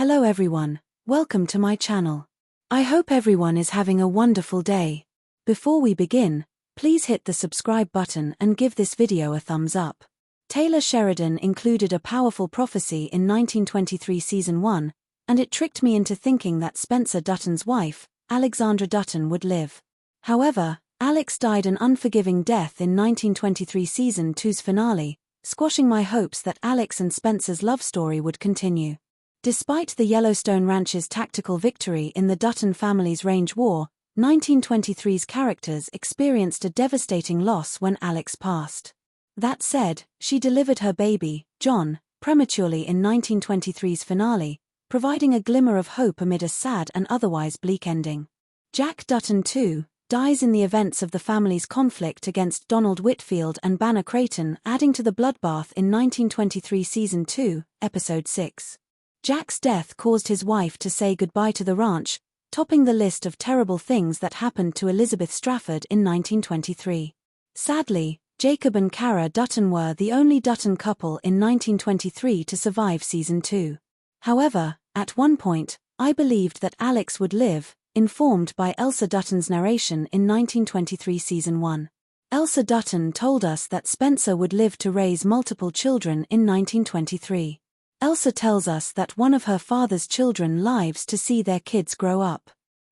Hello everyone, welcome to my channel. I hope everyone is having a wonderful day. Before we begin, please hit the subscribe button and give this video a thumbs up. Taylor Sheridan included a powerful prophecy in 1923 season 1, and it tricked me into thinking that Spencer Dutton's wife, Alexandra Dutton, would live. However, Alex died an unforgiving death in 1923 season 2's finale, squashing my hopes that Alex and Spencer's love story would continue. Despite the Yellowstone Ranch's tactical victory in the Dutton family's Range War, 1923's characters experienced a devastating loss when Alex passed. That said, she delivered her baby, John, prematurely in 1923's finale, providing a glimmer of hope amid a sad and otherwise bleak ending. Jack Dutton, too, dies in the events of the family's conflict against Donald Whitfield and Banner Creighton, adding to the bloodbath in 1923 season 2, episode 6. Jack's death caused his wife to say goodbye to the ranch, topping the list of terrible things that happened to Elizabeth Strafford in 1923. Sadly, Jacob and Kara Dutton were the only Dutton couple in 1923 to survive season 2. However, at one point, I believed that Alex would live, informed by Elsa Dutton's narration in 1923 season 1. Elsa Dutton told us that Spencer would live to raise multiple children in 1923. Elsa tells us that one of her father's children lives to see their kids grow up.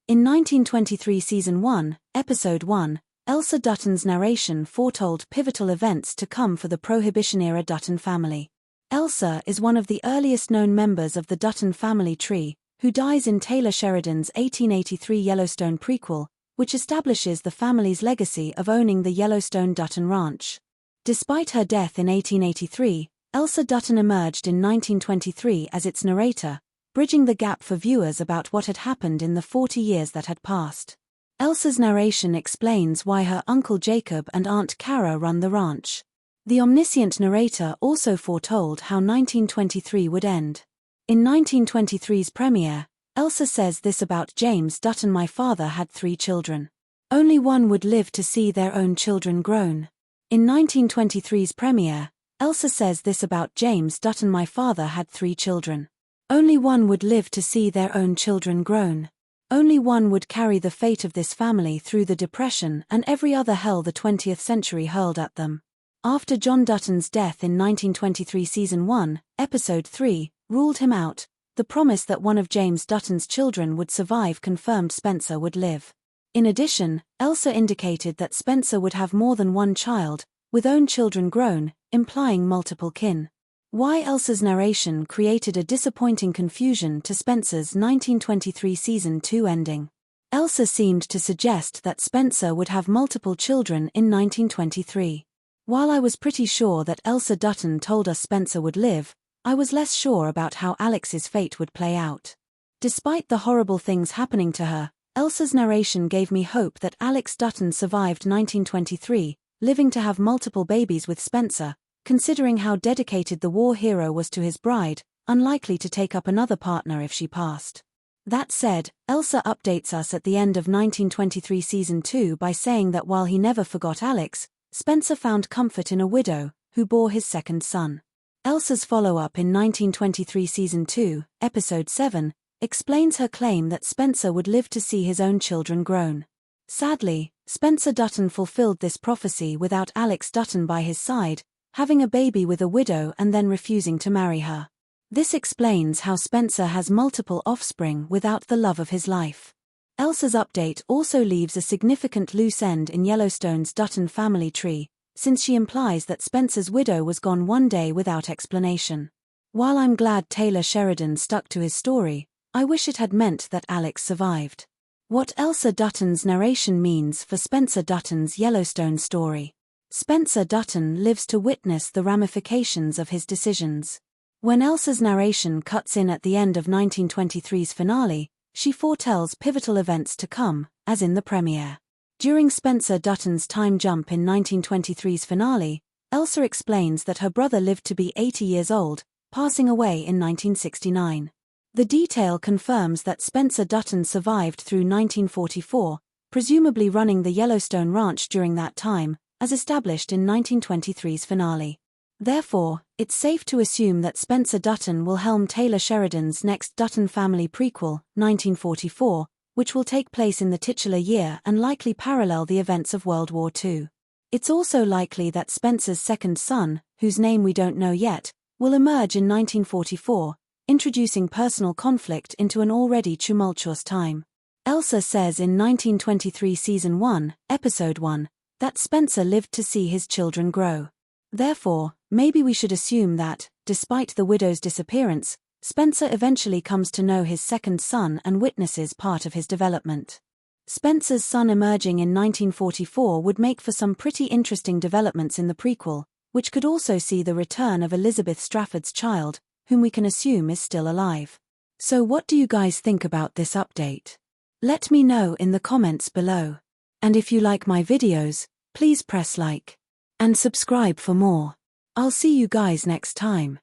In 1923 season 1, episode 1, Elsa Dutton's narration foretold pivotal events to come for the Prohibition-era Dutton family. Elsa is one of the earliest known members of the Dutton family tree, who dies in Taylor Sheridan's 1883 Yellowstone prequel, which establishes the family's legacy of owning the Yellowstone Dutton Ranch. Despite her death in 1883, Elsa Dutton emerged in 1923 as its narrator, bridging the gap for viewers about what had happened in the 40 years that had passed. Elsa's narration explains why her uncle Jacob and Aunt Kara run the ranch. The omniscient narrator also foretold how 1923 would end. In 1923's premiere, Elsa says this about James Dutton: "My father had 3 children. Only one would live to see their own children grown." In 1923's premiere, Elsa says this about James Dutton: "My father had 3 children. Only one would live to see their own children grown. Only one would carry the fate of this family through the Depression and every other hell the 20th century hurled at them." After John Dutton's death in 1923 season 1, episode 3, ruled him out, the promise that one of James Dutton's children would survive confirmed Spencer would live. In addition, Elsa indicated that Spencer would have more than one child, with own children grown, implying multiple kin. Why Elsa's narration created a disappointing confusion to Spencer's 1923 season 2 ending. Elsa seemed to suggest that Spencer would have multiple children in 1923. While I was pretty sure that Elsa Dutton told us Spencer would live, I was less sure about how Alex's fate would play out. Despite the horrible things happening to her, Elsa's narration gave me hope that Alex Dutton survived 1923, living to have multiple babies with Spencer, considering how dedicated the war hero was to his bride, unlikely to take up another partner if she passed. That said, Elsa updates us at the end of 1923 season 2 by saying that while he never forgot Alex, Spencer found comfort in a widow, who bore his second son. Elsa's follow-up in 1923 season 2, episode 7, explains her claim that Spencer would live to see his own children grown. Sadly, Spencer Dutton fulfilled this prophecy without Alex Dutton by his side, having a baby with a widow and then refusing to marry her. This explains how Spencer has multiple offspring without the love of his life. Elsa's update also leaves a significant loose end in Yellowstone's Dutton family tree, since she implies that Spencer's widow was gone one day without explanation. While I'm glad Taylor Sheridan stuck to his story, I wish it had meant that Alex survived. What Elsa Dutton's narration means for Spencer Dutton's Yellowstone story. Spencer Dutton lives to witness the ramifications of his decisions. When Elsa's narration cuts in at the end of 1923's finale, she foretells pivotal events to come, as in the premiere. During Spencer Dutton's time jump in 1923's finale, Elsa explains that her brother lived to be 80 years old, passing away in 1969. The detail confirms that Spencer Dutton survived through 1944, presumably running the Yellowstone Ranch during that time, as established in 1923's finale. Therefore, it's safe to assume that Spencer Dutton will helm Taylor Sheridan's next Dutton family prequel, 1944, which will take place in the titular year and likely parallel the events of World War II. It's also likely that Spencer's second son, whose name we don't know yet, will emerge in 1944, introducing personal conflict into an already tumultuous time. Elsa says in 1923 Season 1, Episode 1, that Spencer lived to see his children grow. Therefore, maybe we should assume that, despite the widow's disappearance, Spencer eventually comes to know his second son and witnesses part of his development. Spencer's son emerging in 1944 would make for some pretty interesting developments in the prequel, which could also see the return of Elizabeth Strafford's child, whom we can assume is still alive. So what do you guys think about this update? Let me know in the comments below. And if you like my videos, please press like and subscribe for more. I'll see you guys next time.